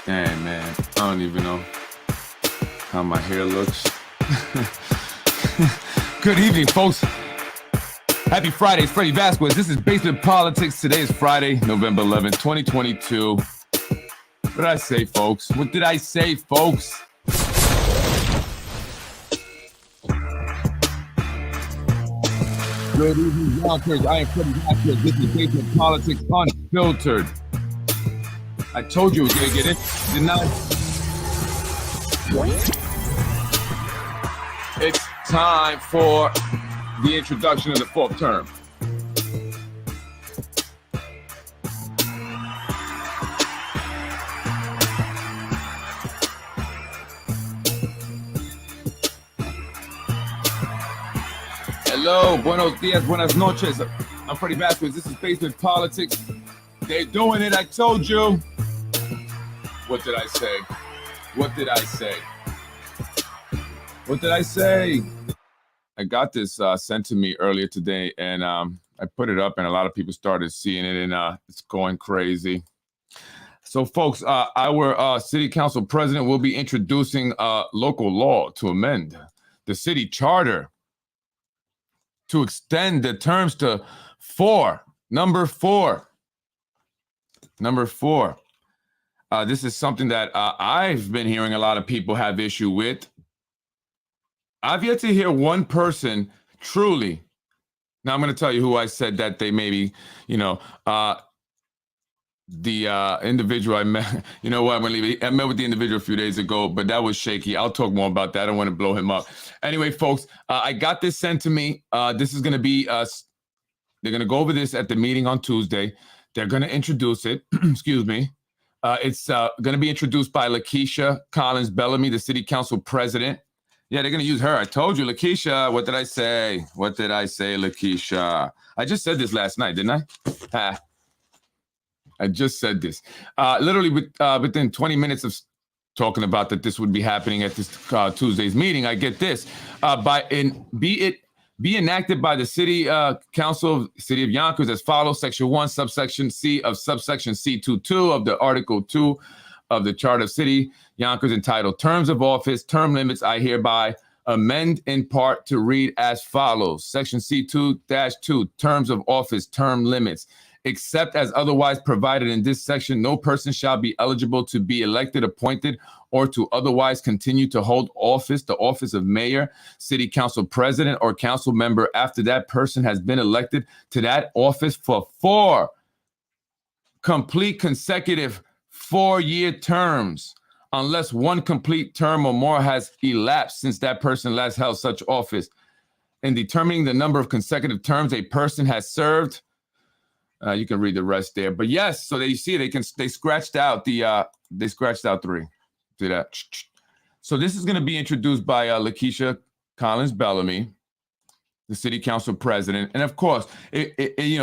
Hey man, I don't even know how my hair looks. Good evening, folks. Happy Friday. It's Freddie Vasquez. This is Basement Politics. Today is Friday, November 11th, 2022. What did I say, folks? What did I say, folks? Good evening, Yonkers. I am Freddie Vasquez. This is Basement Politics Unfiltered. I told you it was going to get it, didn't I? It's time for the introduction of the fourth term. Hello, buenos dias, buenas noches. I'm Freddie Vasquez. This is Basement Politics. They're doing it, I told you. What did I say? What did I say? What did I say? I got this sent to me earlier today, and I put it up, and a lot of people started seeing it, and it's going crazy. So, folks, our city council president will be introducing local law to amend the city charter to extend the terms to number four. This is something that I've been hearing a lot of people have issue with. I've yet to hear one person truly. Now I'm going to tell you who I said that they maybe, the individual I met. You know what? I'm going to leave it. I met with the individual a few days ago, but that was shaky. I'll talk more about that. I don't want to blow him up. Anyway, folks, I got this sent to me. This is going to be they're going to go over this at the meeting on Tuesday. They're going to introduce it. Excuse me. It's going to be introduced by Lakeisha Collins Bellamy, the city council president. Yeah, they're going to use her. I told you, Lakeisha. What did I say? What did I say, Lakeisha? I just said this last night, didn't I? I just said this. Literally within 20 minutes of talking about that this would be happening at this Tuesday's meeting, I get this. Be enacted by the city council, city of Yonkers as follows: Section 1, subsection C of subsection C22 of the Article 2 of the Charter of City Yonkers, entitled Terms of Office, Term Limits. I hereby amend in part to read as follows: Section C2-2, Terms of Office, Term Limits. Except as otherwise provided in this section, no person shall be eligible to be elected, appointed, or to otherwise continue to hold office, the office of mayor, city council president, or council member after that person has been elected to that office for 4 complete consecutive 4-year terms, unless one complete term or more has elapsed since that person last held such office. In determining the number of consecutive terms a person has served, you can read the rest there. But yes, so they see they scratched out 3. See that? So this is going to be introduced by Lakeisha Collins Bellamy, the city council president. And of course,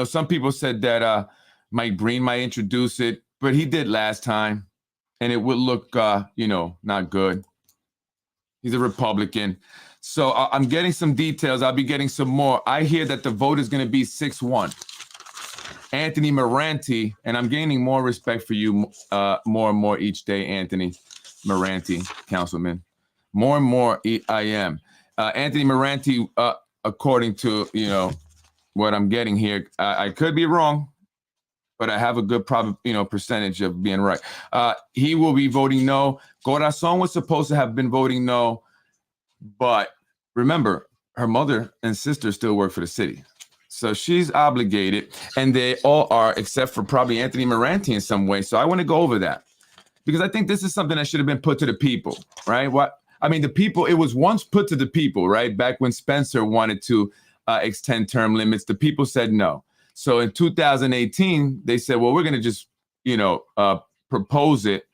some people said that Mike Breen might introduce it, but he did last time, and it would look, not good. He's a Republican. So I'm getting some details. I'll be getting some more. I hear that the vote is going to be 6-1. Anthony Moranti, and I'm gaining more respect for you more and more each day, Anthony Moranti, councilman. More and more I am. Anthony Moranti, according to, what I'm getting here, I could be wrong, but I have a good percentage of being right. He will be voting no. Corazon was supposed to have been voting no, but remember, her mother and sister still work for the city. So she's obligated, and they all are, except for probably Anthony Moranti in some way. So I want to go over that, because I think this is something that should have been put to the people, right? The people, it was once put to the people, right? Back when Spencer wanted to extend term limits, the people said no. So in 2018, they said, well, we're going to just, propose it,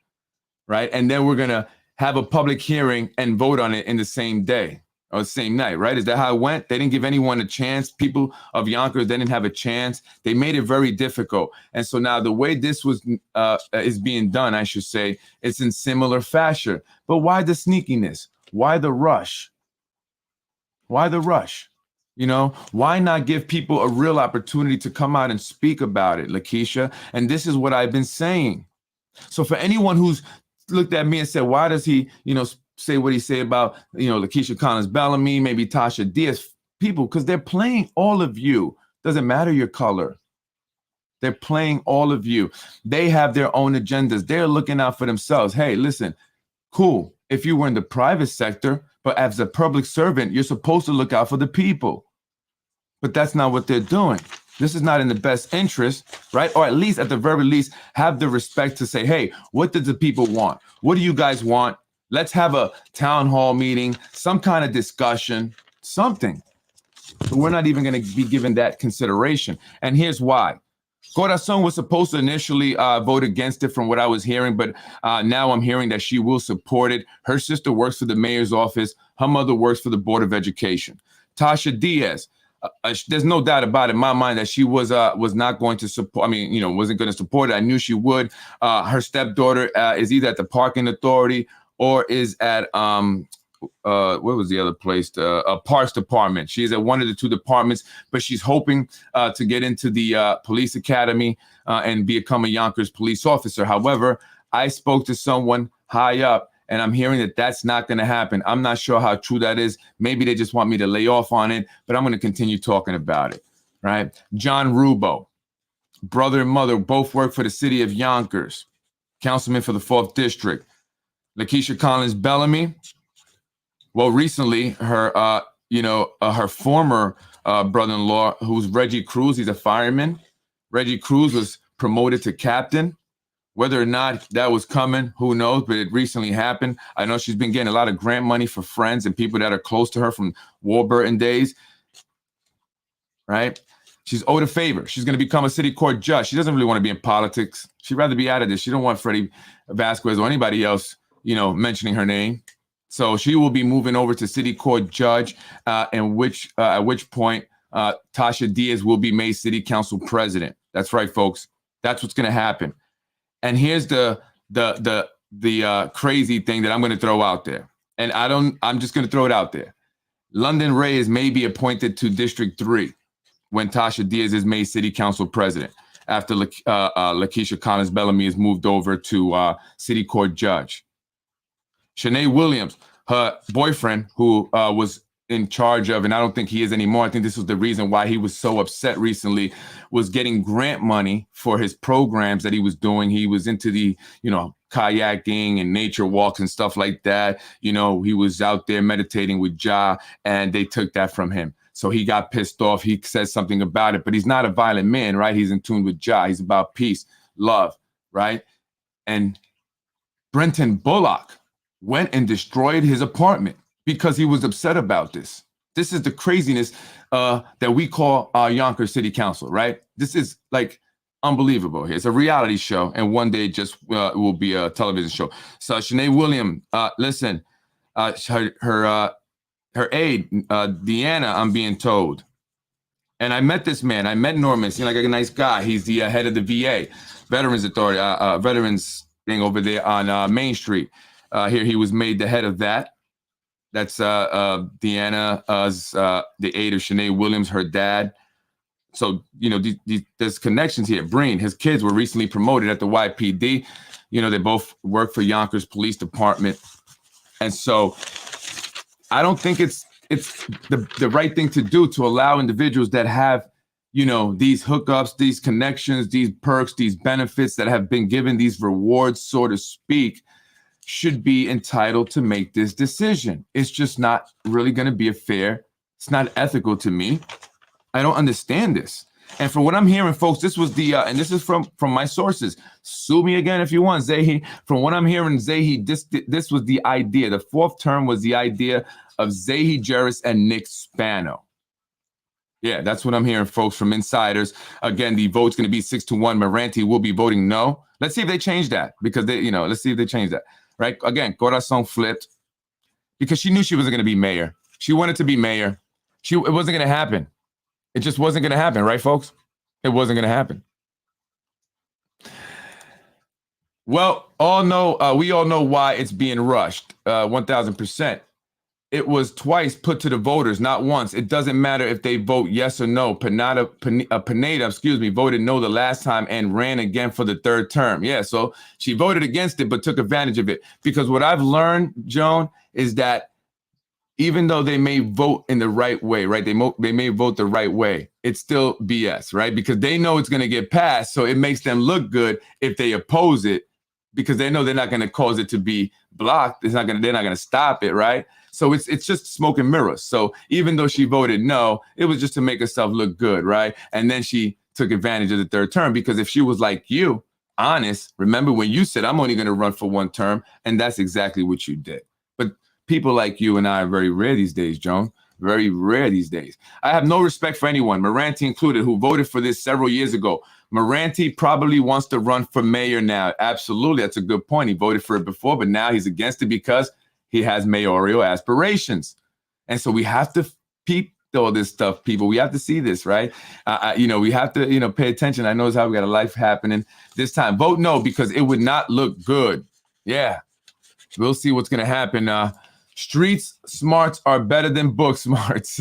right? And then we're going to have a public hearing and vote on it in the same day. Or the same night, right? Is that how it went? They didn't give anyone a chance. People of Yonkers, they didn't have a chance. They made it very difficult. And so now the way this is being done, I should say, it's in similar fashion. But why the sneakiness? Why the rush? Why the rush? Why not give people a real opportunity to come out and speak about it, Lakeisha? And this is what I've been saying. So for anyone who's looked at me and said, why does he, say what he say about, Lakeisha Collins Bellamy, maybe Tasha Diaz? People, because they're playing all of you. Doesn't matter your color. They're playing all of you. They have their own agendas. They're looking out for themselves. Hey, listen, cool. If you were in the private sector, but as a public servant, you're supposed to look out for the people. But that's not what they're doing. This is not in the best interest, right? Or at least, at the very least, have the respect to say, hey, what do the people want? What do you guys want? Let's have a town hall meeting, some kind of discussion, something. But we're not even going to be given that consideration. And here's why. Corazon was supposed to initially vote against it from what I was hearing, but now I'm hearing that she will support it. Her sister works for the mayor's office. Her mother works for the Board of Education. Tasha Diaz, there's no doubt about it in my mind that she was not going to support, wasn't going to support it. I knew she would. Her stepdaughter is either at the parking authority or is at what was the other place? Parks department. She's at one of the two departments, but she's hoping to get into the police academy and become a Yonkers police officer. However, I spoke to someone high up, and I'm hearing that that's not going to happen. I'm not sure how true that is. Maybe they just want me to lay off on it, but I'm going to continue talking about it. Right? John Rubo, brother and mother, both work for the city of Yonkers, councilman for the 4th district. Lakeisha Collins Bellamy. Well, recently, her former brother-in-law, who's Reggie Cruz, he's a fireman. Reggie Cruz was promoted to captain. Whether or not that was coming, who knows, but it recently happened. I know she's been getting a lot of grant money for friends and people that are close to her from Warburton days, right? She's owed a favor. She's going to become a city court judge. She doesn't really want to be in politics. She'd rather be out of this. She don't want Freddie Vasquez or anybody else, mentioning her name. So she will be moving over to city court judge, at which point Tasha Diaz will be made city council president. That's right, folks. That's what's going to happen. And here's the crazy thing that I'm going to throw out there. And I'm just going to throw it out there. London Reyes may be appointed to District 3 when Tasha Diaz is made city council president after Lakeisha Collins Bellamy is moved over to city court judge. Shanae Williams, her boyfriend, who was in charge of, and I don't think he is anymore. I think this was the reason why he was so upset recently, was getting grant money for his programs that he was doing. He was into the, kayaking and nature walks and stuff like that. He was out there meditating with Jah, and they took that from him. So he got pissed off. He said something about it, but he's not a violent man, right? He's in tune with Jah. He's about peace, love, right? And Brenton Bullock went and destroyed his apartment because he was upset about this. This is the craziness that we call Yonkers City Council, right? This is like unbelievable here. It's a reality show, and one day it just will be a television show. So Shanae Williams, listen, her aide, Deanna, I'm being told. And I met this man. I met Norman. Seemed like a nice guy. He's the head of the VA, Veterans Authority, veterans thing over there on Main Street. Here he was made the head of that. That's Deanna, the aide of Shanae Williams, her dad. So, there's connections here. Breen, his kids were recently promoted at the YPD. They both work for Yonkers Police Department. And so I don't think it's the right thing to do to allow individuals that have, these hookups, these connections, these perks, these benefits that have been given, these rewards, so to speak, should be entitled to make this decision. It's just not really going to be it's not ethical to me. I don't understand this. And from what I'm hearing, folks, this was and this is from my sources. Sue me again if you want, Zahi. From what I'm hearing, Zahi, this was the idea. The 4th term was the idea of Zahi Jeris and Nick Spano. Yeah, that's what I'm hearing, folks, from insiders. Again, the vote's going to be 6-1. Moranti will be voting no. Let's see if they change that, because let's see if they change that. Right? Again, Corazon flipped because she knew she wasn't going to be mayor. She wanted to be mayor. It wasn't going to happen. It just wasn't going to happen, right, folks? It wasn't going to happen. Well, we all know why it's being rushed, 1,000%. it was twice put to the voters, not once. It doesn't matter if they vote yes or no. Pineda, excuse me, voted no the last time and ran again for the third term. Yeah, so she voted against it, but took advantage of it. Because what I've learned, Joan, is that even though they may vote in the right way, right? They may vote the right way. It's still BS, right? Because they know it's going to get passed, so it makes them look good if they oppose it, because they know they're not going to cause it to be blocked. They're not going to stop it, right? So it's just smoke and mirrors. So even though she voted no, it was just to make herself look good, right? And then she took advantage of the third term, because if she was like you, honest, remember when you said, I'm only going to run for one term, and that's exactly what you did. But people like you and I are very rare these days, Joan. Very rare these days. I have no respect for anyone, Moranti included, who voted for this several years ago. Moranti probably wants to run for mayor now. Absolutely, that's a good point. He voted for it before, but now he's against it because he has mayoral aspirations. And so we have to peep all this stuff, people. We have to see this, right? We have to, pay attention. I know it's how we got a life happening this time. Vote no, because it would not look good. Yeah, we'll see what's going to happen. Streets smarts are better than book smarts.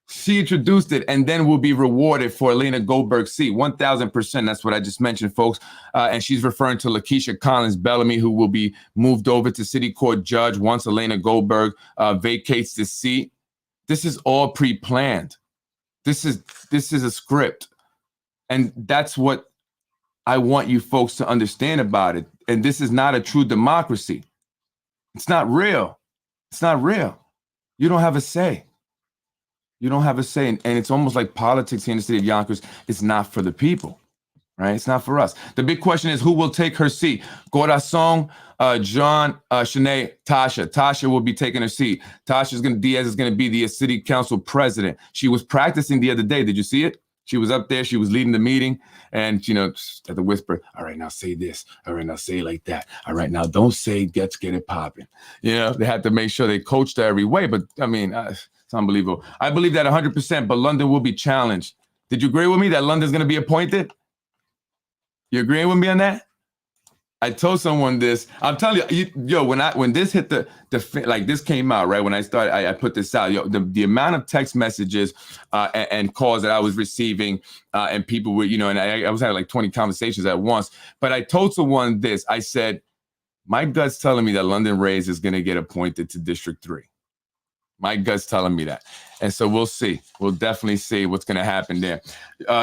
She introduced it, and then will be rewarded for Elena Goldberg's seat. 1,000%. That's what I just mentioned, folks. And she's referring to Lakeisha Collins Bellamy, who will be moved over to city court judge once Elena Goldberg vacates the seat. This is all pre-planned. This is a script. And that's what I want you folks to understand about it. And this is not a true democracy. It's not real. It's not real. You don't have a say. You don't have a say. And it's almost like politics here in the city of Yonkers. It's not for the people, right? It's not for us. The big question is, who will take her seat? Corazon, John, Shanae, Tasha. Tasha will be taking her seat. Diaz is going to be the city council president. She was practicing the other day. Did you see it? She was up there. She was leading the meeting, and at the whisper, all right, now say this. All right, now say it like that. All right, now don't say get it popping. They had to make sure they coached her every way. But I mean, it's unbelievable. I believe that 100%. But London will be challenged. Did you agree with me that London's going to be appointed? You agreeing with me on that? I told someone this. I'm telling you, when this hit like this came out, right? When I started, I put this out. The amount of text messages and calls that I was receiving, and people were, and I was having like 20 conversations at once. But I told someone this. I said, my gut's telling me that London Reyes is going to get appointed to District 3. My gut's telling me that. And so we'll see. We'll definitely see what's going to happen there.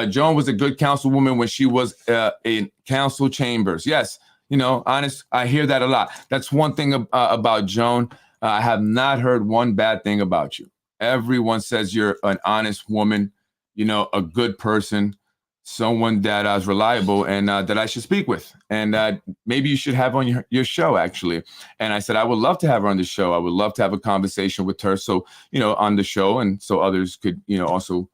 Joan was a good councilwoman when she was in council chambers. Yes. Honest, I hear that a lot. That's one thing about Joan. I have not heard one bad thing about you. Everyone says you're an honest woman, a good person, someone that is reliable and that I should speak with. And maybe you should have on your show, actually. And I said, I would love to have her on the show. I would love to have a conversation with her. So, on the show, and so others could, also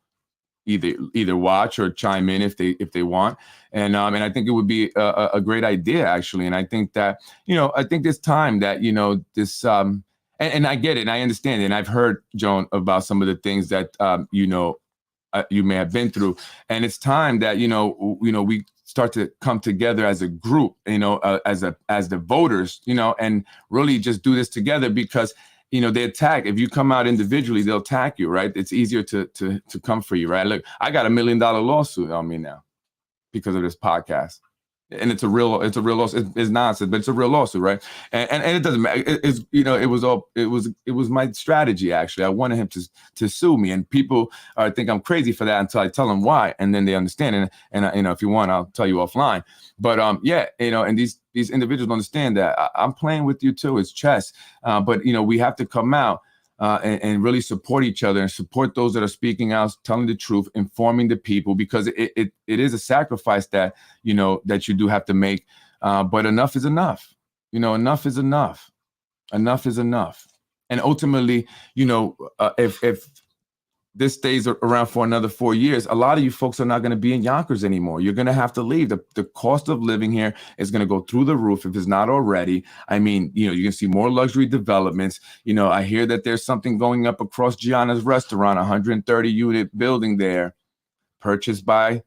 either watch or chime in if they want. And I think it would be a great idea, actually. And I think that, I think this time that, this, and I get it and I understand it. And I've heard, Joan, about some of the things that, you may have been through. And it's time that, we start to come together as a group, as the voters, and really just do this together, because they attack. If you come out individually, they'll attack you, right? It's easier to come for you, right? Look, I got $1 million lawsuit on me now because of this podcast. And it's a real lawsuit. It's nonsense, but it's a real lawsuit, right? And it doesn't matter. It was my strategy, actually. I wanted him to sue me, and people think I'm crazy for that until I tell them why, and then they understand. And if you want, I'll tell you offline. But and these individuals understand that I'm playing with you too. It's chess. But we have to come out and really support each other and support those that are speaking out, telling the truth, informing the people, because it is a sacrifice that, that you do have to make. But enough is enough. Enough is enough. Enough is enough. And ultimately, if this stays around for another 4 years, a lot of you folks are not going to be in Yonkers anymore. You're going to have to leave. The cost of living here is going to go through the roof if it's not already. I mean, you can see more luxury developments. I hear that there's something going up across Gianna's restaurant, 130 unit building there, purchased by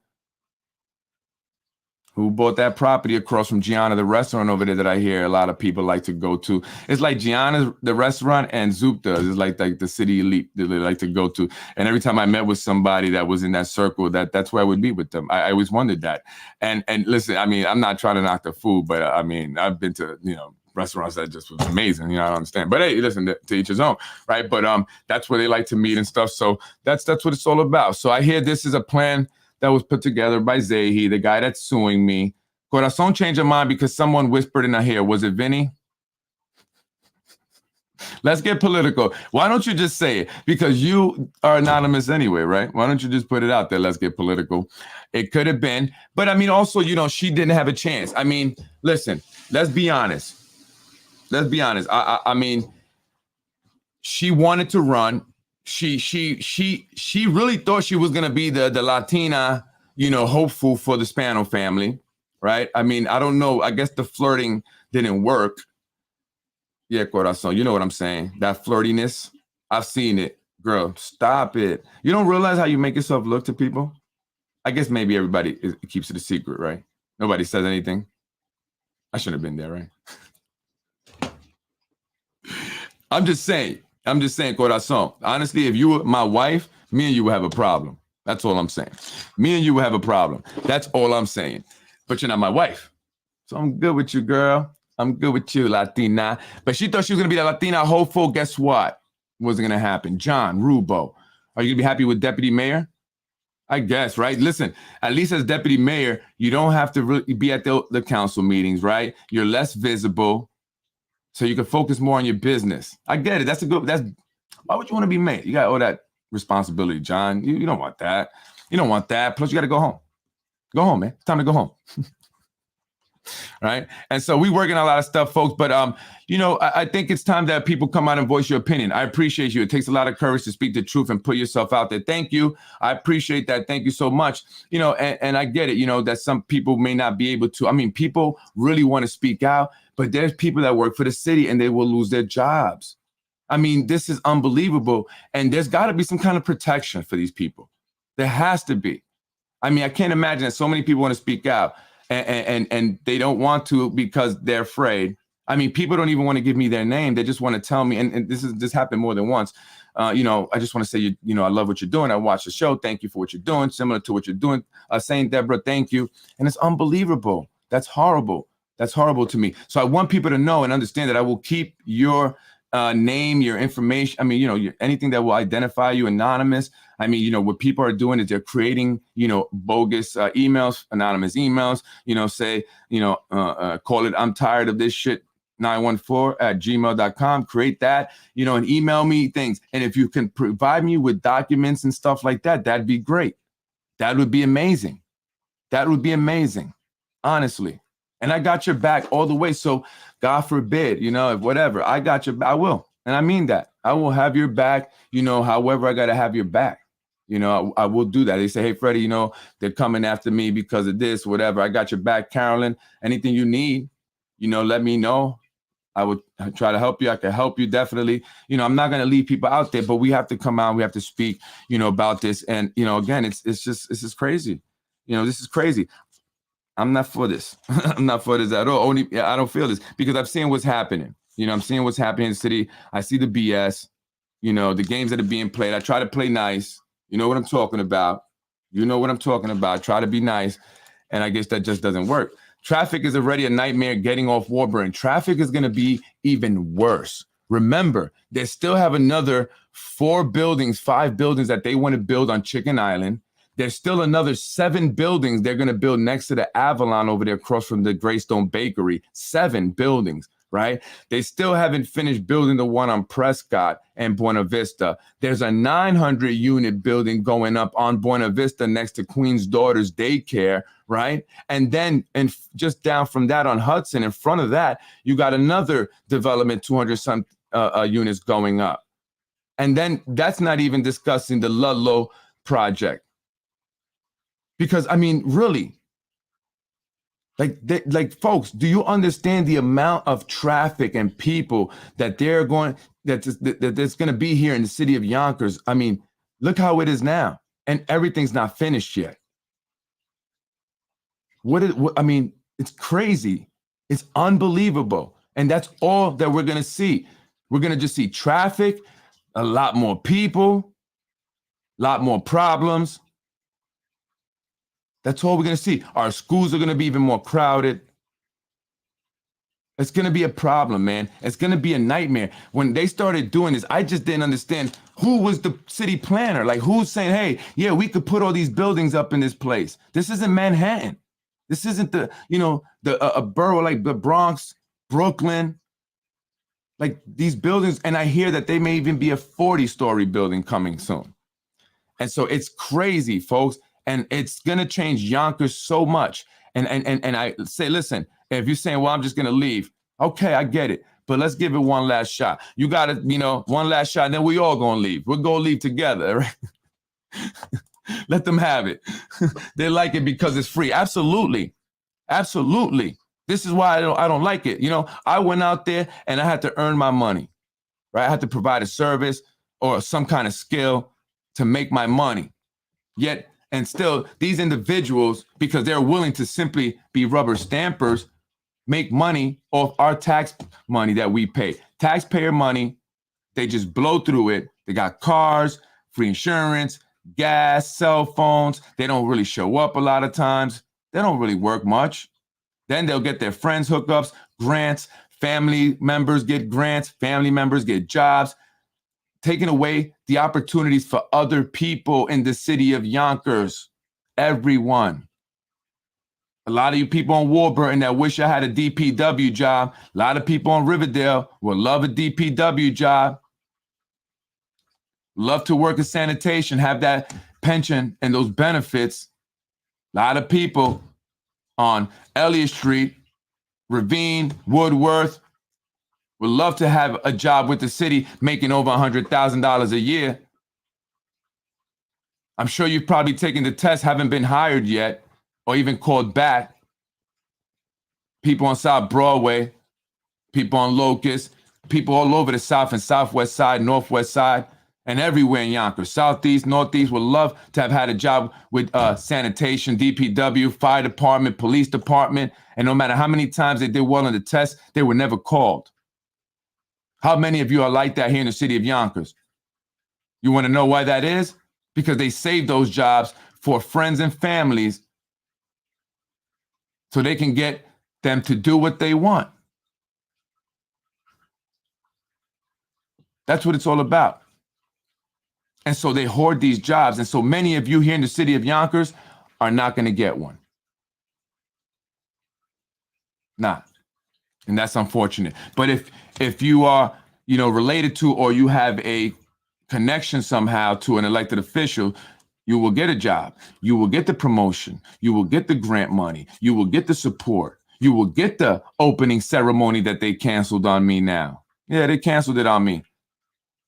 Who bought that property across from Gianna, the restaurant over there that I hear a lot of people like to go to. It's like Gianna's, the restaurant, and Zupta is like the city elite that they like to go to. And every time I met with somebody that was in that circle, that's where I would be with them. I always wondered that. And listen, I mean, I'm not trying to knock the food, but I mean, I've been to, restaurants that just was amazing. I don't understand. But hey, listen, to each his own, right? But that's where they like to meet and stuff. So that's what it's all about. So I hear this is a plan that was put together by Zahi, the guy that's suing me. Corazon changed her mind because someone whispered in her ear. Was it Vinny? Let's get political. Why don't you just say it? Because you are anonymous anyway, right? Why don't you just put it out there? Let's get political. It could have been. But I mean, also, she didn't have a chance. I mean, listen, let's be honest. Let's be honest. I mean, she wanted to run. She really thought she was gonna be the Latina, hopeful for the Spano family, right? I mean, I don't know. I guess the flirting didn't work. Yeah, corazón, you know what I'm saying? That flirtiness, I've seen it. Girl, stop it. You don't realize how you make yourself look to people? I guess maybe everybody keeps it a secret, right? Nobody says anything. I shouldn't have been there, right? I'm just saying, corazón. Honestly, if you were my wife, me and you would have a problem. That's all I'm saying. Me and you would have a problem. That's all I'm saying. But you're not my wife. So I'm good with you, girl. I'm good with you, Latina. But she thought she was going to be the Latina hopeful. Guess what? Wasn't going to happen. John Rubo. Are you going to be happy with deputy mayor? I guess, right? Listen, at least as deputy mayor, you don't have to really be at the council meetings, right? You're less visible. So you can focus more on your business. I get it. Why would you want to be mayor? You got all that responsibility, John. You don't want that. You don't want that. Plus, you got to go home. Go home, man. It's time to go home. Right? And so we working on a lot of stuff, folks. But, I think it's time that people come out and voice your opinion. I appreciate you. It takes a lot of courage to speak the truth and put yourself out there. Thank you. I appreciate that. Thank you so much. And I get it, that some people may not be able to. I mean, people really want to speak out, but there's people that work for the city and they will lose their jobs. I mean, this is unbelievable. And there's got to be some kind of protection for these people. There has to be. I mean, I can't imagine that so many people want to speak out and they don't want to because they're afraid. I mean, people don't even want to give me their name. They just want to tell me. And this happened more than once. I just want to say, I love what you're doing. I watched the show. Thank you for what you're doing. Similar to what you're doing. Saying, Deborah, thank you. And it's unbelievable. That's horrible. That's horrible to me. So I want people to know and understand that I will keep your name, your information. I mean, anything that will identify you anonymous. I mean, what people are doing is they're creating, bogus emails, anonymous emails, say, call it, I'm tired of this shit, 914@gmail.com. Create that, and email me things. And if you can provide me with documents and stuff like that, that'd be great. That would be amazing. That would be amazing, honestly. And I got your back all the way. So God forbid, whatever, I got your back. I will. And I mean that. I will have your back, however I got to have your back. I will do that. They say, hey, Freddie, they're coming after me because of this, whatever. I got your back, Carolyn. Anything you need, let me know. I would try to help you. I can help you definitely. I'm not going to leave people out there, but we have to come out. We have to speak, about this. And, again, it's just crazy. This is crazy. I'm not for this. I'm not for this at all. I don't feel this because I'm seeing what's happening. I'm seeing what's happening in the city. I see the BS, the games that are being played. I try to play nice. You know what I'm talking about. Try to be nice. And I guess that just doesn't work. Traffic is already a nightmare getting off Warburton. Traffic is going to be even worse. Remember, they still have another 5 buildings that they want to build on Chicken Island. There's still another 7 buildings they're going to build next to the Avalon over there across from the Greystone Bakery. 7 buildings, right? They still haven't finished building the one on Prescott and Buena Vista. There's a 900 unit building going up on Buena Vista next to Queen's Daughters Daycare, right? And then just down from that on Hudson, in front of that, you got another development, 200 some units going up. And then that's not even discussing the Ludlow project. Because, I mean, really, like folks, do you understand the amount of traffic and people that there's going to be here in the city of Yonkers? I mean, look how it is now. And everything's not finished yet. I mean, it's crazy. It's unbelievable. And that's all that we're going to see. We're going to just see traffic, a lot more people, a lot more problems. That's all we're going to see. Our schools are going to be even more crowded. It's going to be a problem, man. It's going to be a nightmare. When they started doing this, I just didn't understand who was the city planner. Like, who's saying, hey, yeah, we could put all these buildings up in this place. This isn't Manhattan. This isn't a borough like the Bronx, Brooklyn, like these buildings. And I hear that they may even be a 40-story building coming soon. And so it's crazy, folks. And it's going to change Yonkers so much. And I say, listen, if you're saying, well, I'm just going to leave. Okay, I get it. But let's give it one last shot. You got to, one last shot, and then we all going to leave. We're going to leave together, right? Let them have it. They like it because it's free. Absolutely. Absolutely. This is why I don't like it. I went out there and I had to earn my money, right? I had to provide a service or some kind of skill to make my money. Yet, and still, these individuals, because they're willing to simply be rubber stampers, make money off our tax money that we pay. Taxpayer money, they just blow through it. They got cars, free insurance, gas, cell phones. They don't really show up a lot of times. They don't really work much. Then they'll get their friends hookups, grants, family members get grants, family members get jobs, taking away the opportunities for other people in the city of Yonkers. Everyone. A lot of you people on Warburton that wish I had a DPW job. A lot of people on Riverdale would love a DPW job. Love to work in sanitation, have that pension and those benefits. A lot of people on Elliott Street, Ravine, Woodworth would love to have a job with the city making over $100,000 a year. I'm sure you've probably taken the test, haven't been hired yet, or even called back. People on South Broadway, people on Locust, people all over the South and Southwest side, Northwest side, and everywhere in Yonkers. Southeast, Northeast would love to have had a job with sanitation, DPW, fire department, police department, and no matter how many times they did well on the test, they were never called. How many of you are like that here in the city of Yonkers? You want to know why that is? Because they saved those jobs for friends and families so they can get them to do what they want. That's what it's all about. And so they hoard these jobs. And so many of you here in the city of Yonkers are not going to get one. Not. And that's unfortunate. But if you are, related to, or you have a connection somehow to an elected official, you will get a job. You will get the promotion. You will get the grant money. You will get the support. You will get the opening ceremony that they canceled on me now. Yeah, they canceled it on me.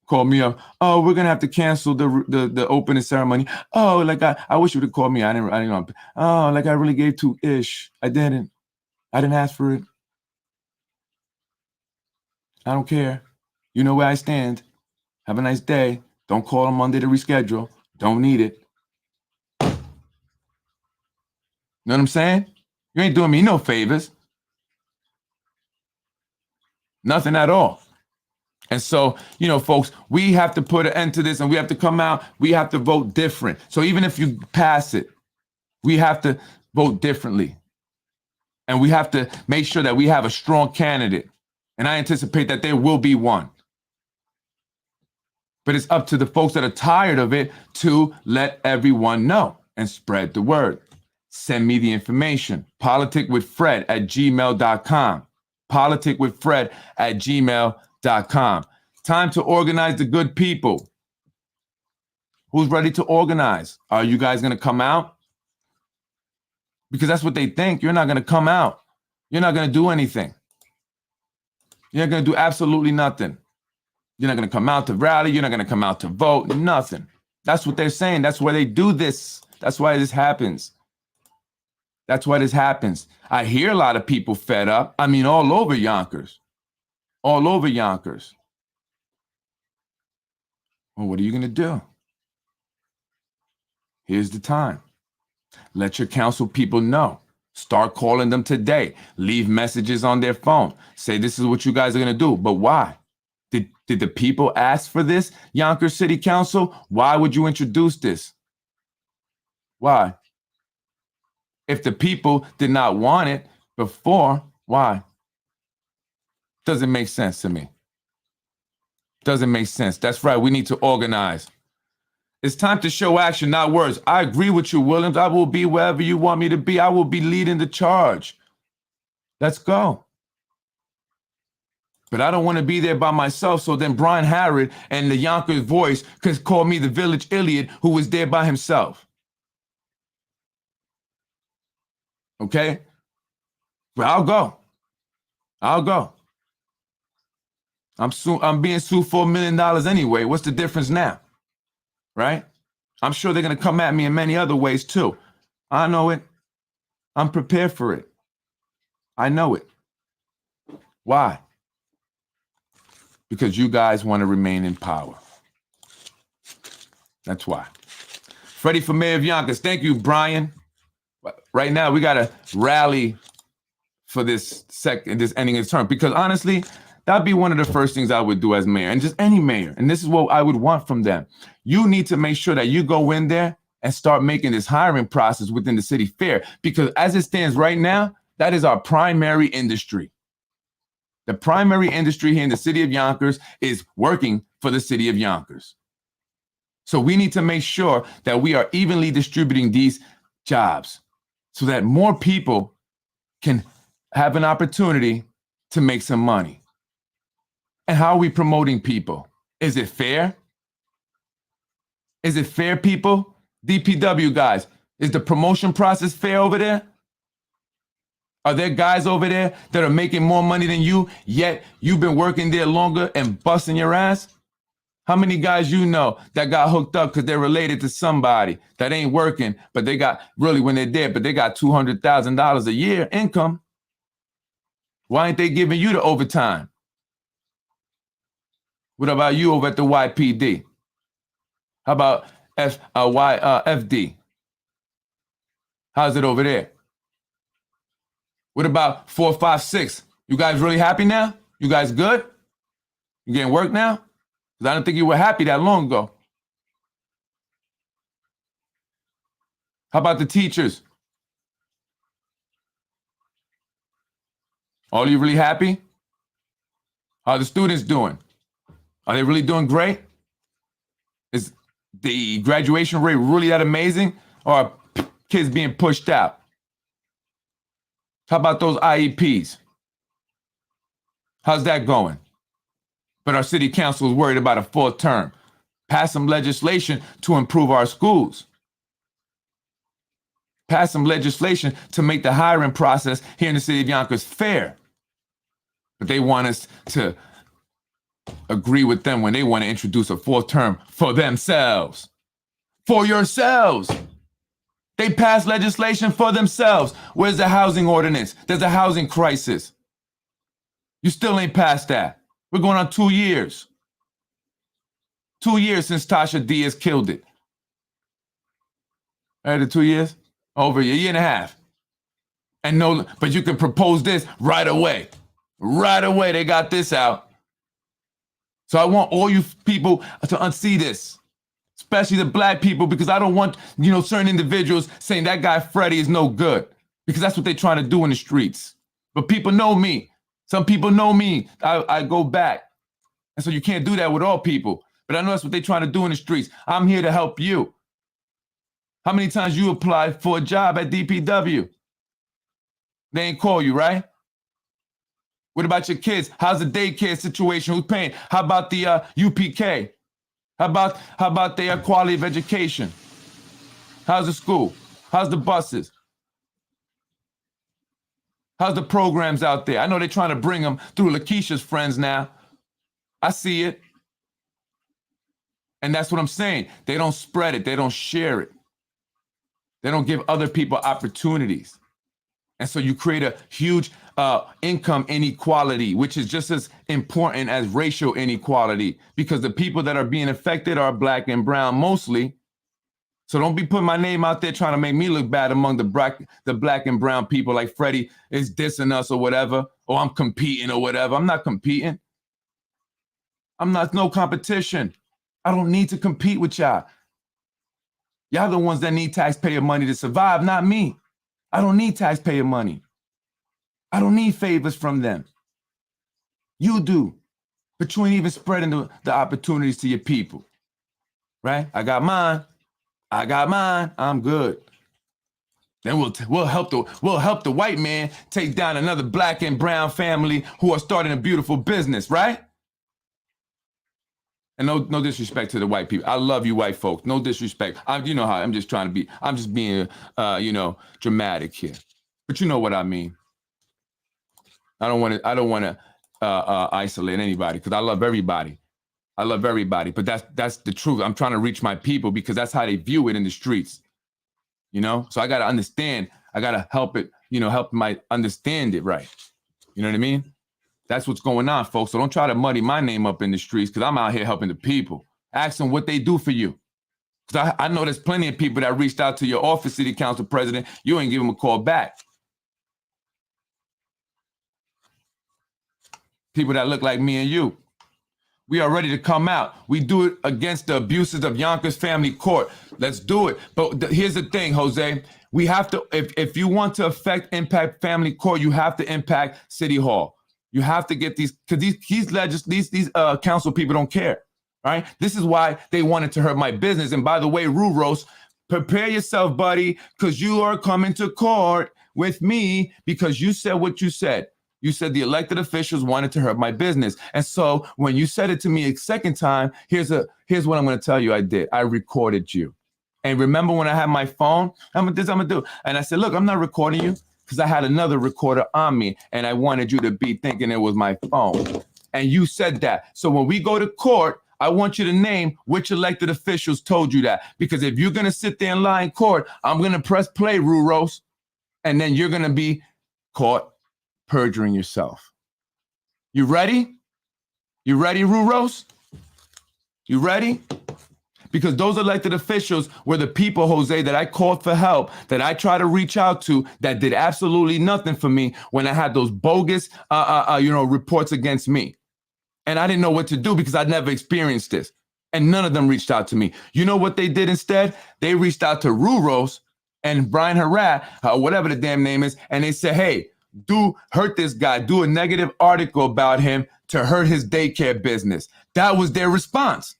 Called me up. Oh, we're gonna have to cancel the opening ceremony. Oh, like I wish you would have called me. I didn't know. Oh, like I really gave two-ish. I didn't ask for it. I don't care. You know where I stand. Have a nice day. Don't call on Monday to reschedule. Don't need it. You know what I'm saying? You ain't doing me no favors. Nothing at all. And so, folks, we have to put an end to this and we have to come out. We have to vote different. So even if you pass it, we have to vote differently. And we have to make sure that we have a strong candidate. And I anticipate that there will be one. But it's up to the folks that are tired of it to let everyone know and spread the word. Send me the information. politicwithfred@gmail.com. politicwithfred@gmail.com. Time to organize the good people. Who's ready to organize? Are you guys going to come out? Because that's what they think. You're not going to come out. You're not going to do anything. You're not going to do absolutely nothing. You're not going to come out to rally. You're not going to come out to vote. Nothing. That's what they're saying. That's why they do this. That's why this happens. That's why this happens. I hear a lot of people fed up. I mean, all over Yonkers. All over Yonkers. Well, what are you going to do? Here's the time. Let your council people know. Start calling them today. Leave messages on their phone. Say, this is what you guys are going to do. But why? Did the people ask for this, Yonkers City Council? Why would you introduce this? Why? If the people did not want it before, why? Doesn't make sense to me. Doesn't make sense. That's right. We need to organize. It's time to show action, not words. I agree with you, Williams. I will be wherever you want me to be. I will be leading the charge. Let's go. But I don't want to be there by myself. So then Brian Harrod and the Yonkers Voice could call me the village idiot who was there by himself. Okay? But I'll go. I'll go. I'm being sued for $1 million anyway. What's the difference now? Right? I'm sure they're going to come at me in many other ways too. I know it. I'm prepared for it. I know it. Why? Because you guys want to remain in power. That's why. Freddie for Mayor of Yonkers. Thank you, Brian. Right now, we got to rally for this ending its term. Because honestly, that'd be one of the first things I would do as mayor, and just any mayor. And this is what I would want from them. You need to make sure that you go in there and start making this hiring process within the city fair. Because as it stands right now, that is our primary industry. The primary industry here in the city of Yonkers is working for the city of Yonkers. So we need to make sure that we are evenly distributing these jobs so that more people can have an opportunity to make some money. And how are we promoting people? Is it fair? Is it fair, people? DPW guys, is the promotion process fair over there? Are there guys over there that are making more money than you, yet you've been working there longer and busting your ass? How many guys you know that got hooked up because they're related to somebody that ain't working, but they got, really when they're dead, but they got $200,000 a year income? Why ain't they giving you the overtime? What about you over at the YPD? How about FD? How's it over there? What about 456? You guys really happy now? You guys good? You getting work now? Because I don't think you were happy that long ago. How about the teachers? Are you really happy? How are the students doing? Are they really doing great? Is the graduation rate really that amazing? Or are kids being pushed out? How about those IEPs? How's that going? But our city council is worried about a fourth term. Pass some legislation to improve our schools. Pass some legislation to make the hiring process here in the city of Yonkers fair. But they want us to agree with them when they want to introduce a fourth term for themselves. For yourselves. They pass legislation for themselves. Where's the housing ordinance? There's a housing crisis. You still ain't passed that. We're going on 2 years. 2 years since Tasha Diaz killed it. Right, the 2 years? Over a year and a half. And no, but you can propose this right away. Right away, they got this out. So I want all you people to unsee this, especially the black people, because I don't want, certain individuals saying that guy Freddie is no good, because that's what they're trying to do in the streets. But people know me. Some people know me. I go back. And so you can't do that with all people. But I know that's what they're trying to do in the streets. I'm here to help you. How many times you applied for a job at DPW? They ain't call you, right? What about your kids? How's the daycare situation? Who's paying? How about the UPK? How about their quality of education? How's the school? How's the buses? How's the programs out there? I know they're trying to bring them through Lakeisha's friends now. I see it. And that's what I'm saying. They don't spread it. They don't share it. They don't give other people opportunities. And so you create a huge income inequality, which is just as important as racial inequality, because the people that are being affected are black and brown mostly. So don't be putting my name out there trying to make me look bad among the black and brown people like Freddie is dissing us or whatever, or I'm competing or whatever. I'm not competing. I'm not no competition. I don't need to compete with y'all. Y'all the ones that need taxpayer money to survive, not me. I don't need taxpayer money. I don't need favors from them. You do. But you ain't even spreading the opportunities to your people. Right? I got mine. I'm good. Then we'll help the white man take down another black and brown family who are starting a beautiful business, right? And no disrespect to the white people. I love you white folks. No disrespect. You know how I'm just being dramatic here. But you know what I mean. I don't want to isolate anybody because I love everybody. But that's the truth. I'm trying to reach my people because that's how they view it in the streets. So I got to understand. I got to help it, help my understand it right. You know what I mean? That's what's going on, folks. So don't try to muddy my name up in the streets because I'm out here helping the people. Ask them what they do for you. Because I know there's plenty of people that reached out to your office, city council president. You ain't give them a call back. People that look like me and you. We are ready to come out. We do it against the abuses of Yonkers Family Court. Let's do it. But here's the thing, Jose. We have to, if you want to impact Family Court, you have to impact City Hall. You have to get these, because these council people don't care, right? This is why they wanted to hurt my business. And by the way, Ruros, prepare yourself, buddy, because you are coming to court with me because you said what you said. You said the elected officials wanted to hurt my business. And so when you said it to me a second time, here's what I'm going to tell you I did. I recorded you. And remember when I had my phone? I'm going to do. And I said, look, I'm not recording you because I had another recorder on me and I wanted you to be thinking it was my phone. And you said that. So when we go to court, I want you to name which elected officials told you that. Because if you're going to sit there and lie in court, I'm going to press play, Ruros. And then you're going to be caught perjuring yourself. You ready? You ready, Ruros? You ready? Because those elected officials were the people, Jose, that I called for help, that I tried to reach out to, that did absolutely nothing for me when I had those bogus, reports against me. And I didn't know what to do because I'd never experienced this. And none of them reached out to me. You know what they did instead? They reached out to Ruros and Brian Harat, whatever the damn name is, and they said, hey, hurt this guy, do a negative article about him to hurt his daycare business. That was their response.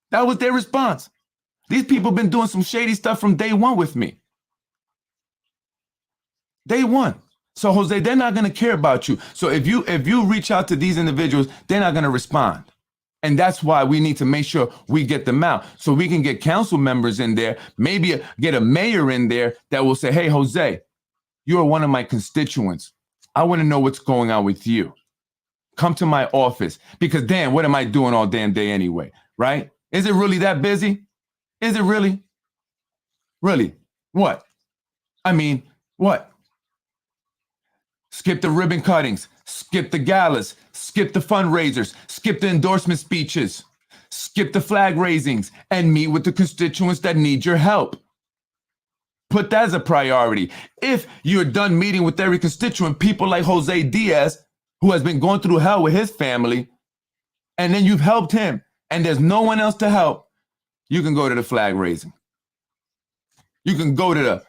These people have been doing some shady stuff from day one with me. Day one. So Jose, they're not going to care about you. So if you reach out to these individuals, they're not going to respond. And that's why we need to make sure we get them out so we can get council members in there, maybe get a mayor in there that will say, hey, Jose, you are one of my constituents. I want to know what's going on with you. Come to my office because damn, what am I doing all damn day anyway, right? Is it really that busy? Is it really? Really? What? I mean, what? Skip the ribbon cuttings, skip the galas, skip the fundraisers, skip the endorsement speeches, skip the flag raisings, and meet with the constituents that need your help. Put that as a priority. If you're done meeting with every constituent, people like Jose Diaz, who has been going through hell with his family, and then you've helped him, and there's no one else to help, you can go to the flag raising. You can go to the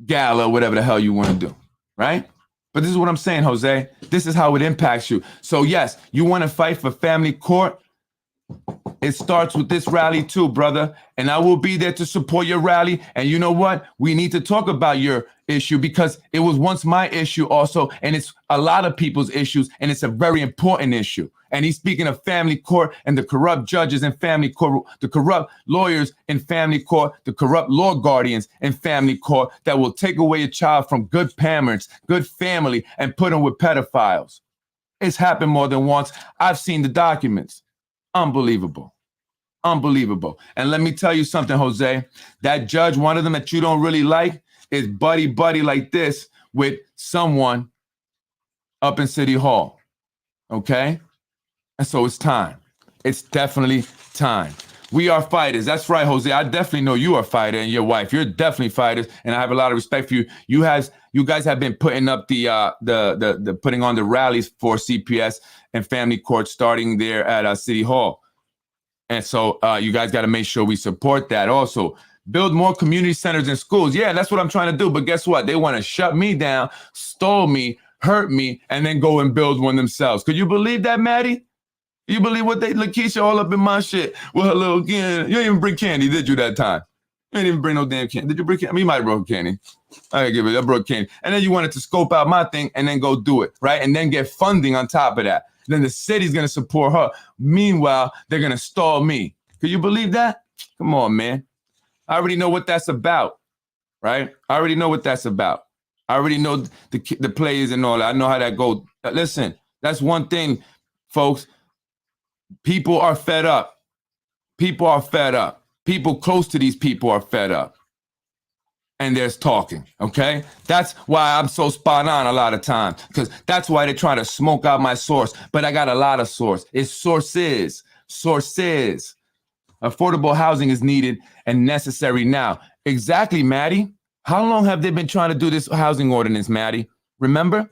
gala, whatever the hell you want to do, right? But this is what I'm saying, Jose. This is how it impacts you. So yes, you want to fight for family court? It starts with this rally too, brother. And I will be there to support your rally. And you know what? We need to talk about your issue because it was once my issue also. And it's a lot of people's issues. And it's a very important issue. And he's speaking of family court and the corrupt judges in family court, the corrupt lawyers in family court, the corrupt law guardians in family court that will take away a child from good parents, good family, and put them with pedophiles. It's happened more than once. I've seen the documents. Unbelievable. Unbelievable. And let me tell you something, Jose. That judge, one of them that you don't really like, is buddy like this with someone up in City Hall. Okay? And so it's time. It's definitely time. We are fighters. That's right, Jose. I definitely know you are a fighter, and your wife. You're definitely fighters, and I have a lot of respect for you. You guys have been putting up the putting on the rallies for CPS and family court starting there at City Hall. And so you guys got to make sure we support that. Also, build more community centers and schools. Yeah, that's what I'm trying to do. But guess what? They want to shut me down, stole me, hurt me, and then go and build one themselves. Could you believe that, Maddie? You believe what they, Lakeisha, all up in my shit with her little candy. You didn't even bring candy, did you, that time? You didn't even bring no damn candy. Did you bring candy? I mean, you might have brought candy. I give it. I brought candy. And then you wanted to scope out my thing and then go do it, right? And then get funding on top of that. Then the city's going to support her. Meanwhile, they're going to stall me. Could you believe that? Come on, man. I already know what that's about, right? I already know what that's about. I already know the players and all that. I know how that goes. Listen, that's one thing, folks. People are fed up. People are fed up. People close to these people are fed up. And there's talking, okay? That's why I'm so spot on a lot of times, because that's why they try to smoke out my source. But I got a lot of source. It's sources. Sources. Affordable housing is needed and necessary now. Exactly, Maddie. How long have they been trying to do this housing ordinance, Maddie? Remember?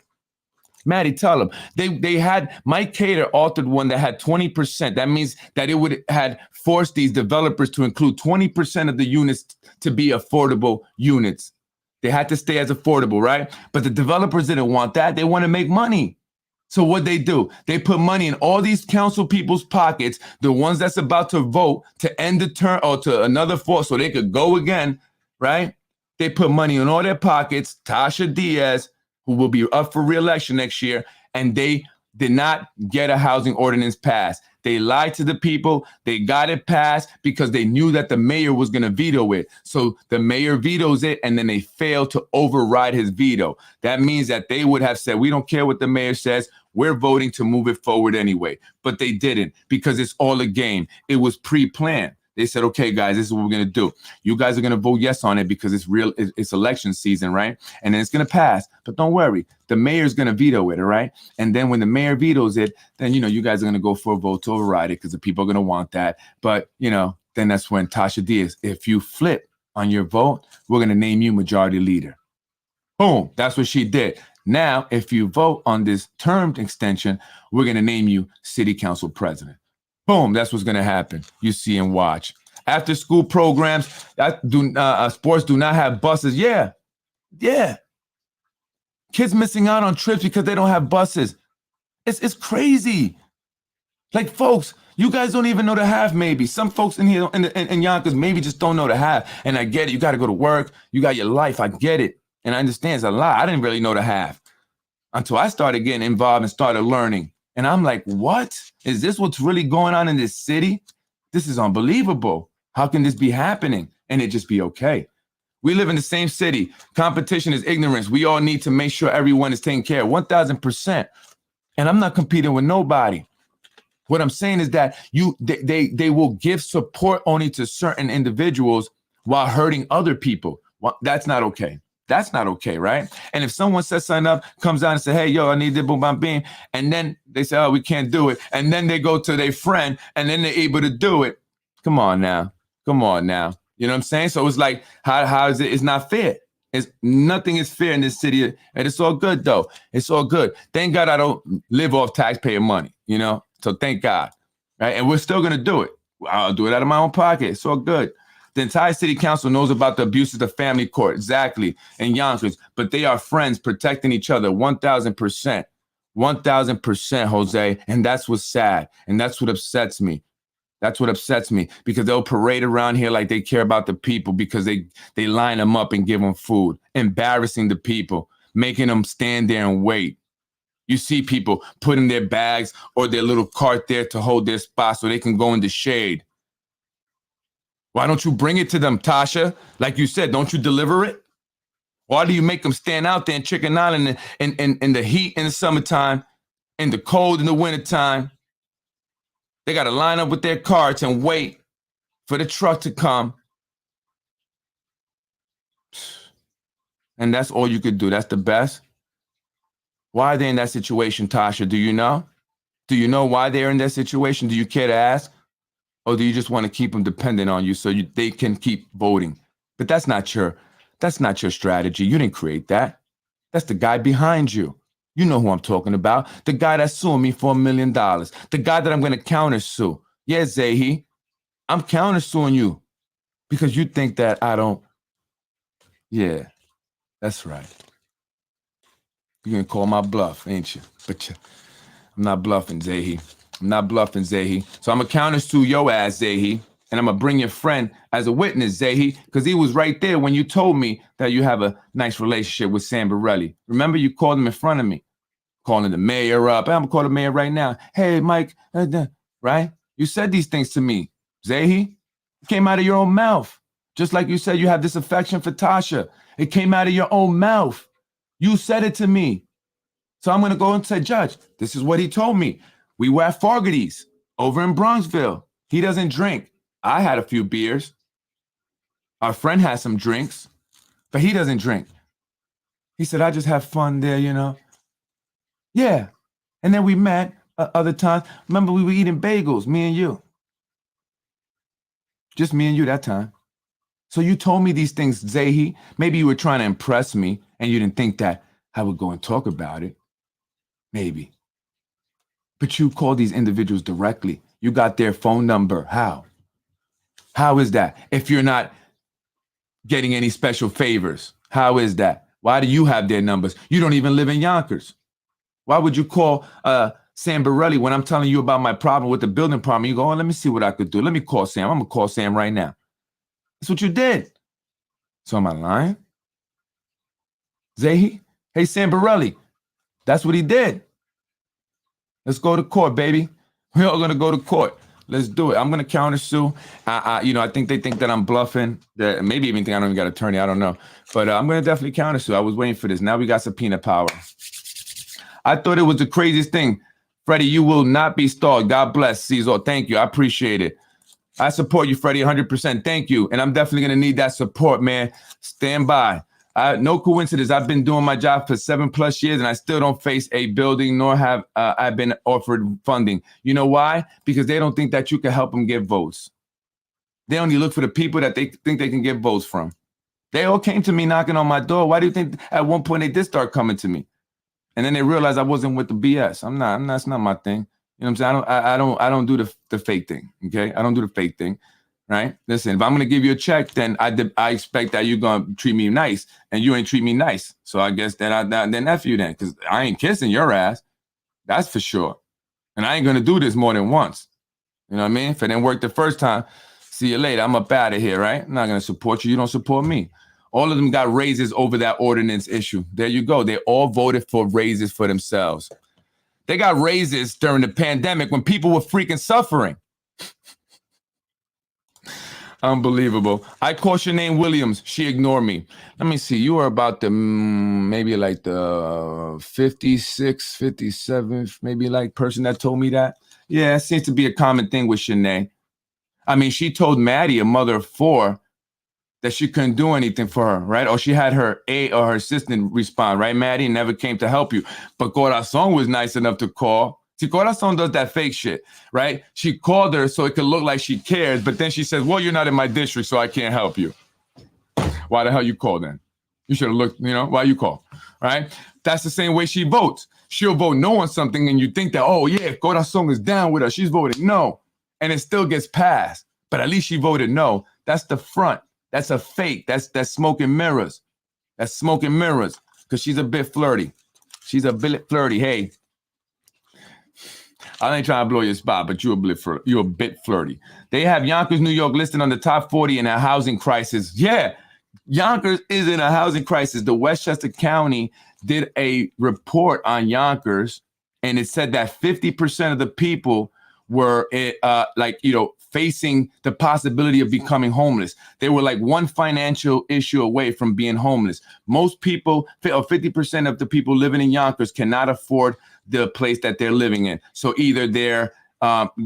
Maddie, tell them. They had, Mike Cater altered one that had 20%. That means that it would had forced these developers to include 20% of the units to be affordable units. They had to stay as affordable, right? But the developers didn't want that. They want to make money. So what they do, they put money in all these council people's pockets, the ones that's about to vote to end the term or to another fourth so they could go again, right? They put money in all their pockets. Tasha Diaz, who will be up for re-election next year, and they did not get a housing ordinance passed. They lied to the people. They got it passed because they knew that the mayor was going to veto it. So the mayor vetoes it, and then they failed to override his veto. That means that they would have said, we don't care what the mayor says. We're voting to move it forward anyway. But they didn't, because it's all a game. It was pre-planned. They said, okay, guys, this is what we're going to do. You guys are going to vote yes on it because it's election season, right? And then it's going to pass. But don't worry. The mayor's going to veto it, all right? And then when the mayor vetoes it, then, you guys are going to go for a vote to override it because the people are going to want that. But, then that's when Tasha Diaz, if you flip on your vote, we're going to name you majority leader. Boom. That's what she did. Now, if you vote on this term extension, we're going to name you city council president. Boom, that's what's going to happen. You see and watch. After school programs, sports do not have buses. Yeah. Kids missing out on trips because they don't have buses. It's crazy. Like, folks, you guys don't even know the half maybe. Some folks in here in Yonkers maybe just don't know the half. And I get it. You got to go to work. You got your life. I get it. And I understand it's a lot. I didn't really know the half until I started getting involved and started learning. And I'm like, what? Is this what's really going on in this city? This is unbelievable. How can this be happening? And it just be okay. We live in the same city. Competition is ignorance. We all need to make sure everyone is taken care of 1,000%. And I'm not competing with nobody. What I'm saying is that they will give support only to certain individuals while hurting other people. Well, that's not okay. That's not okay, right? And if someone sets something up, comes out and say, hey, yo, I need this, boom, bam, bam, and then they say, oh, we can't do it. And then they go to their friend and then they're able to do it. Come on now. You know what I'm saying? So it's like, how is it? It's not fair. Nothing is fair in this city. And it's all good, though. It's all good. Thank God I don't live off taxpayer money, So thank God, right? And we're still going to do it. I'll do it out of my own pocket. It's all good. The entire city council knows about the abuses of family court, exactly, in Yonkers, but they are friends protecting each other 1,000%. 1,000%, Jose. And that's what's sad. And that's what upsets me. That's what upsets me, because they'll parade around here like they care about the people because they line them up and give them food, embarrassing the people, making them stand there and wait. You see people putting their bags or their little cart there to hold their spot so they can go in the shade. Why don't you bring it to them, Tasha? Like you said, don't you deliver it? Why do you make them stand out there in Chicken Island in the heat in the summertime, in the cold in the wintertime? They got to line up with their carts and wait for the truck to come. And that's all you could do. That's the best. Why are they in that situation, Tasha? Do you know? Do you know why they're in that situation? Do you care to ask? Or do you just want to keep them dependent on you so they can keep voting? But that's not your strategy. You didn't create that. That's the guy behind you. You know who I'm talking about. The guy that's suing me for $1 million. The guy that I'm going to countersue. Yeah, Zahi, I'm countersuing you because you think that I don't. Yeah, that's right. You're going to call my bluff, ain't you? But I'm not bluffing, Zahi. I'm not bluffing, Zahi. So I'm going to countersue your ass, Zahi. And I'm going to bring your friend as a witness, Zahi, because he was right there when you told me that you have a nice relationship with Sam Borelli. Remember, you called him in front of me, calling the mayor up. I'm going to call the mayor right now. Hey, Mike, right? You said these things to me, Zahi. It came out of your own mouth. Just like you said, you have this affection for Tasha. It came out of your own mouth. You said it to me. So I'm going to go and say, Judge, this is what he told me. We were at Fogarty's over in Bronxville. He doesn't drink. I had a few beers. Our friend had some drinks, but he doesn't drink. He said, I just have fun there, you know. Yeah. And then we met other times. Remember, we were eating bagels, me and you. Just me and you that time. So you told me these things, Zahi. Maybe you were trying to impress me and you didn't think that I would go and talk about it. Maybe. But you called these individuals directly. You got their phone number. How? How is that? If you're not getting any special favors, how is that? Why do you have their numbers? You don't even live in Yonkers. Why would you call Sam Borelli when I'm telling you about my problem with the building problem? You go, oh, let me see what I could do. Let me call Sam. I'm going to call Sam right now. That's what you did. So am I lying? Zahi? Hey, Sam Borelli. That's what he did. Let's go to court, baby. We're all going to go to court. Let's do it. I'm going to countersue. I think they think that I'm bluffing. That maybe even think I don't even got an attorney. I don't know. But I'm going to definitely countersue. I was waiting for this. Now we got subpoena power. I thought it was the craziest thing. Freddie, you will not be stalled. God bless, Cesar. Thank you. I appreciate it. I support you, Freddie, 100%. Thank you. And I'm definitely going to need that support, man. Stand by. No coincidence. I've been doing my job for 7+ years and I still don't face a building, nor have I been offered funding. You know why? Because they don't think that you can help them get votes. They only look for the people that they think they can get votes from. They all came to me knocking on my door. Why do you think at one point they did start coming to me? And then they realized I wasn't with the BS. I'm not. That's not my thing. You know what I'm saying? I don't do the fake thing. Okay, I don't do the fake thing. Right? Listen, if I'm gonna give you a check, then I expect that you're gonna treat me nice, and you ain't treat me nice. So I guess then F you then, because I ain't kissing your ass. That's for sure. And I ain't gonna do this more than once. You know what I mean? If it didn't work the first time, see you later. I'm up out of here, right? I'm not gonna support you. You don't support me. All of them got raises over that ordinance issue. There you go. They all voted for raises for themselves. They got raises during the pandemic when people were freaking suffering. Unbelievable. I called Shanae Williams. She ignored me. Let me see. You were about the maybe like the 56th, 57th, maybe like person that told me that. Yeah, it seems to be a common thing with Shanae. I mean, she told Maddie, a mother of 4, that she couldn't do anything for her, right? Or she had her aide or her assistant respond, right? Maddie never came to help you. But Corazon was nice enough to call. See, Corazon does that fake shit, right? She called her so it could look like she cares, but then she says, well, you're not in my district, so I can't help you. Why the hell you call then? You should have looked, why you call, right? That's the same way she votes. She'll vote no on something and you think that, oh yeah, Corazon is down with her. She's voted no. And it still gets passed. But at least she voted no. That's the front. That's a fake. That's smoke and mirrors. That's smoke and mirrors because she's a bit flirty. She's a bit flirty. Hey, I ain't trying to blow your spot, but you're a bit flirty. They have Yonkers, New York listed on the top 40 in a housing crisis. Yeah, Yonkers is in a housing crisis. The Westchester County did a report on Yonkers, and it said that 50% of the people were facing the possibility of becoming homeless. They were like one financial issue away from being homeless. Most people, 50% of the people living in Yonkers cannot afford the place that they're living in. So either they're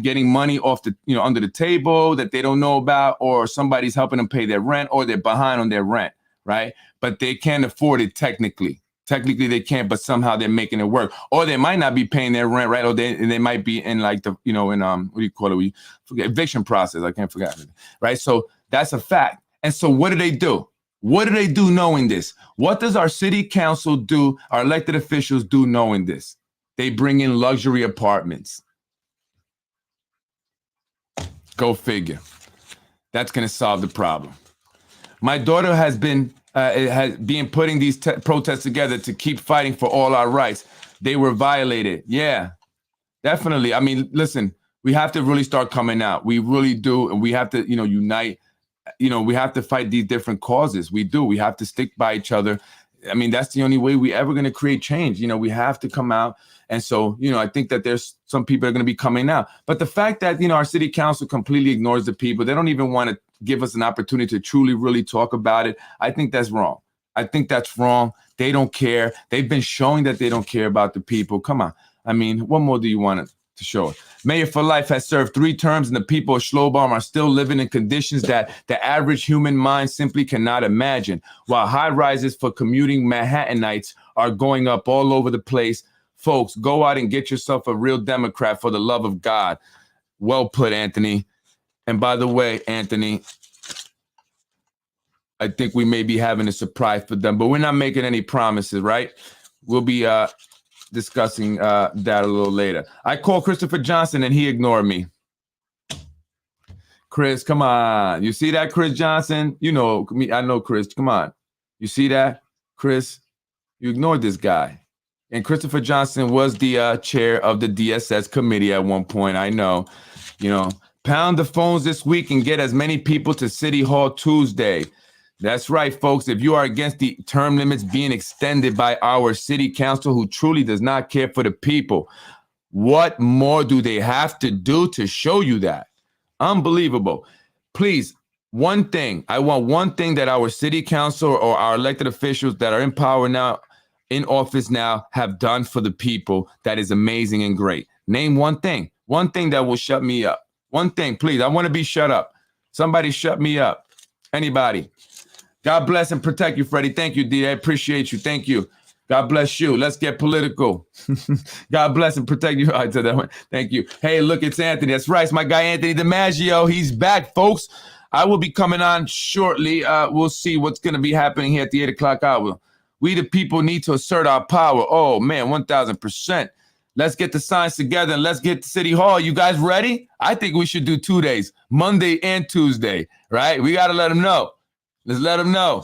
getting money off the, under the table that they don't know about, or somebody's helping them pay their rent, or they're behind on their rent, right? But they can't afford it technically. Technically they can't, but somehow they're making it work. Or they might not be paying their rent, right? Or they might be in like the, in what do you call it? We forget eviction process. I can't forget it, right? So that's a fact. And so what do? What do they do knowing this? What does our city council do, our elected officials do knowing this? They bring in luxury apartments. Go figure. That's going to solve the problem. My daughter has been putting these protests together to keep fighting for all our rights. They were violated. Yeah, definitely. I mean, listen, we have to really start coming out. We really do. And we have to, unite. We have to fight these different causes. We do. We have to stick by each other. I mean, that's the only way we ever going to create change. We have to come out. And so, I think that there's some people that are going to be coming out. But the fact that, our city council completely ignores the people, they don't even want to give us an opportunity to truly, really talk about it. I think that's wrong. I think that's wrong. They don't care. They've been showing that they don't care about the people. Come on. I mean, what more do you want to show us? Mayor for life has served 3 terms, and the people of Schlobaum are still living in conditions that the average human mind simply cannot imagine, while high rises for commuting Manhattanites are going up all over the place. Folks, go out and get yourself a real Democrat for the love of God. Well put, Anthony. And by the way, Anthony, I think we may be having a surprise for them, but we're not making any promises, right? We'll be discussing that a little later. I called Christopher Johnson and he ignored me. Chris, come on. You see that, Chris Johnson? I know Chris. Come on. You see that, Chris? You ignored this guy. And Christopher Johnson was the chair of the DSS committee at one point. I know, pound the phones this week and get as many people to City Hall Tuesday. That's right, folks. If you are against the term limits being extended by our city council, who truly does not care for the people, what more do they have to do to show you that? Unbelievable. Please, one thing. I want one thing that our city council or our elected officials that are in power now, in office now, have done for the people that is amazing and great. Name one thing that will shut me up. One thing, please. I want to be shut up. Somebody shut me up. Anybody. God bless and protect you, Freddie. Thank you, D. I appreciate you. Thank you. God bless you. Let's get political. God bless and protect you. I said that one. Thank you. Hey, look, it's Anthony. That's right. It's my guy, Anthony DiMaggio. He's back, folks. I will be coming on shortly. We'll see what's going to be happening here at the 8 o'clock hour. We, the people, need to assert our power. Oh, man, 1,000%. Let's get the signs together and let's get to City Hall. You guys ready? I think we should do 2 days, Monday and Tuesday, right? We got to let them know. Let's let them know.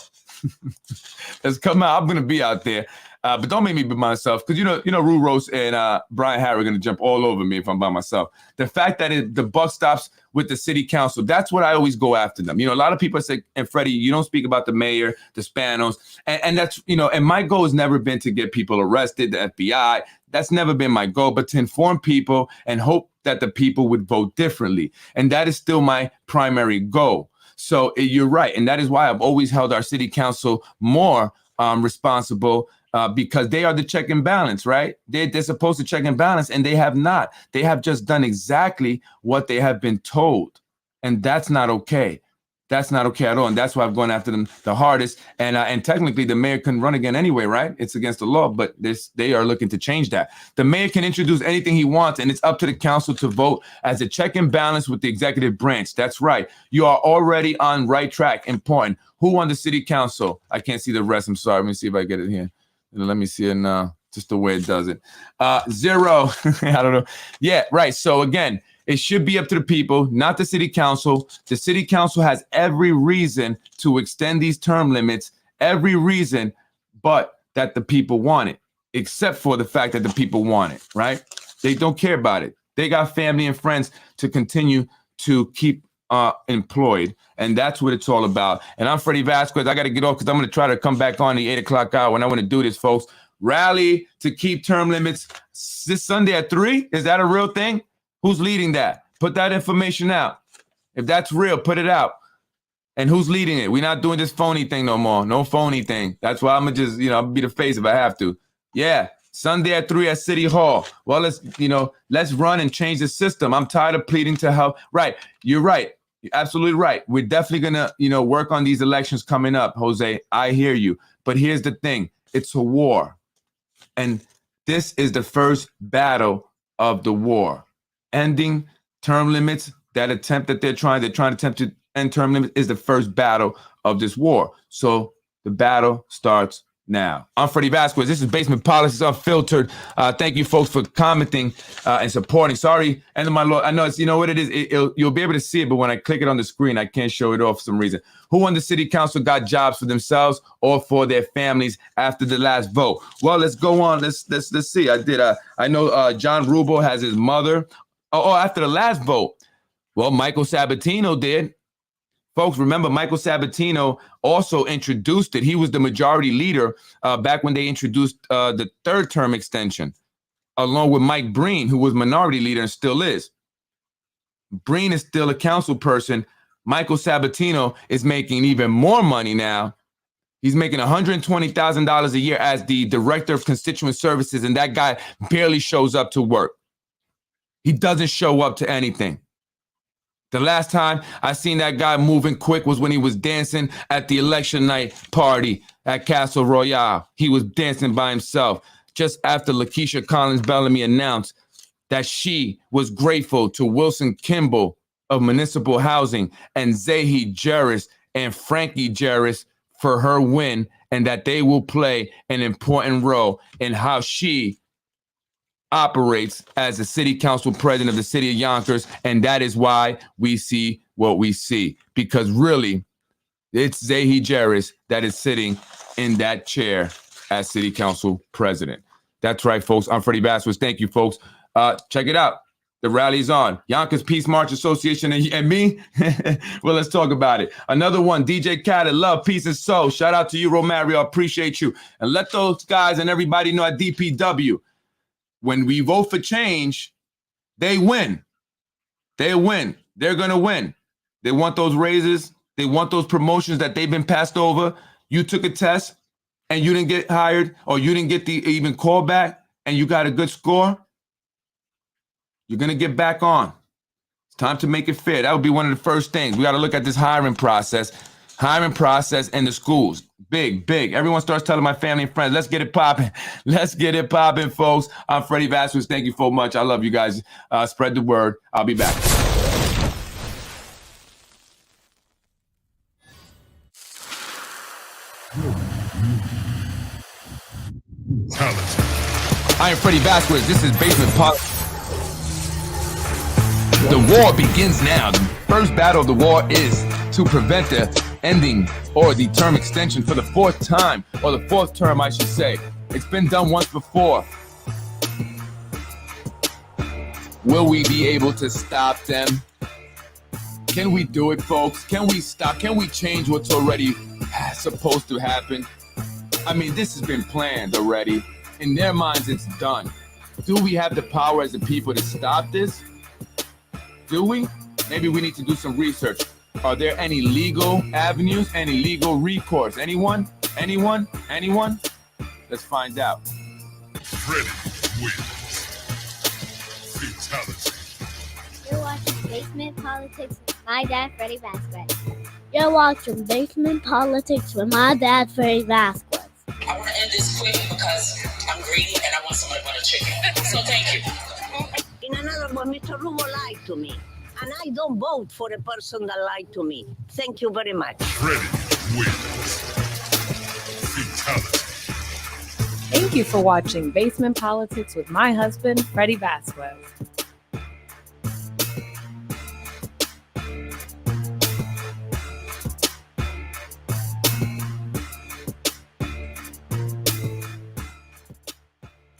Let's come out. I'm going to be out there. But don't make me be myself, because Rue Rose and Brian Harry are going to jump all over me if I'm by myself. The fact that the buck stops with the city council, that's what I always go after them. A lot of people say, and Freddie, you don't speak about the mayor, the Spanos, and that's, and my goal has never been to get people arrested, the FBI. That's never been my goal, but to inform people and hope that the people would vote differently. And that is still my primary goal. So you're right. And that is why I've always held our city council more responsible, because they are the check and balance, right? They're supposed to check and balance, and they have not. They have just done exactly what they have been told. And that's not okay. That's not okay at all. And that's why I've gone after them the hardest. And technically, the mayor can run again anyway, right? It's against the law, but they are looking to change that. The mayor can introduce anything he wants, and it's up to the council to vote as a check and balance with the executive branch. That's right. You are already on right track. Important. Who on the city council? I can't see the rest. I'm sorry. Let me see if I get it here. Let me see it now. Just the way it does it. 0. I don't know. Yeah, right. So again, it should be up to the people, not the city council. The city council has every reason to extend these term limits, every reason, but that the people want it, except for the fact that the people want it, right? They don't care about it. They got family and friends to continue to keep employed, and that's what it's all about. And I'm Freddie Vasquez. I got to get off because I'm going to try to come back on the 8 o'clock hour, and I want to do this, folks. Rally to keep term limits this Sunday at 3. Is that a real thing? Who's leading that? Put that information out. If that's real, put it out. And who's leading it? We're not doing this phony thing no more. No phony thing. That's why I'm going to just, I'll be the face if I have to. Yeah. Sunday at 3 at City Hall. Well, let's run and change the system. I'm tired of pleading to help. Right. You're right. You're absolutely right. We're definitely going to, work on these elections coming up, Jose. I hear you. But here's the thing. It's a war. And this is the first battle of the war. Ending term limits, that attempt that they're trying to attempt to end term limits is the first battle of this war. So the battle starts now. I'm Freddie Vasquez. This is Basement Politics Unfiltered. Thank you, folks, for commenting and supporting. Sorry, end of my Lord. I know it's, you know what it is. You'll be able to see it, but when I click it on the screen, I can't show it off for some reason. Who on the city council got jobs for themselves or for their families after the last vote? Well, let's go on. Let's see. I know John Rubel has his mother. Oh, after the last vote. Well, Michael Sabatino did. Folks, remember, Michael Sabatino also introduced it. He was the majority leader back when they introduced the third term extension, along with Mike Breen, who was minority leader and still is. Breen is still a council person. Michael Sabatino is making even more money now. He's making $120,000 a year as the director of constituent services, and that guy barely shows up to work. He doesn't show up to anything. The last time I seen that guy moving quick was when he was dancing at the election night party at Castle Royale. He was dancing by himself just after Lakeisha Collins Bellamy announced that she was grateful to Wilson Kimball of Municipal Housing and Zahi Jarris and Frankie Jarris for her win, and that they will play an important role in how she operates as the city council president of the city of Yonkers. And that is why we see what we see, because really it's Zahi Jarris that is sitting in that chair as city council president. That's right, folks. I'm Freddie Vasquez. Thank you, folks. Check it out. The rally's on. Yonkers Peace March Association and me. Well, let's talk about it. Another one, DJ Khaled, love, peace, and soul. Shout out to you, Romario. Appreciate you. And let those guys and everybody know at DPW, when we vote for change, they win. They win. They're going to win. They want those raises. They want those promotions that they've been passed over. You took a test and you didn't get hired, or you didn't get the even call back and you got a good score. You're going to get back on. It's time to make it fair. That would be one of the first things. We got to look at this hiring process in the schools. Big. Everyone starts telling my family and friends, let's get it popping. Let's get it popping, folks. I'm Freddie Vasquez. Thank you so much. I love you guys. Spread the word. I'll be back. I am Freddie Vasquez. This is Basement Politics. The war begins now. The first battle of the war is to prevent the ending or the term extension for the fourth time, or the fourth term, I should say. It's been done once before. Will we be able to stop them? Can we do it, folks? Can we stop? Can we change what's already supposed to happen? I mean, this has been planned already. In their minds, it's done. Do we have the power as a people to stop this? Do we? Maybe we need to do some research. Are there any legal avenues, any legal recourse? Anyone? Let's find out. Freddie wins. Fatality. You're watching Basement Politics with my dad, Freddie Vasquez. You're watching Basement Politics with my dad, Freddie Vasquez. I want to end this quick because I'm greedy and I want somebody butter chicken. So thank you. In another one, Mr. Rubo lied to me. And I don't vote for a person that lied to me. Thank you very much. Freddie wins. Fatality. Thank you for watching Basement Politics with my husband, Freddie Vasquez.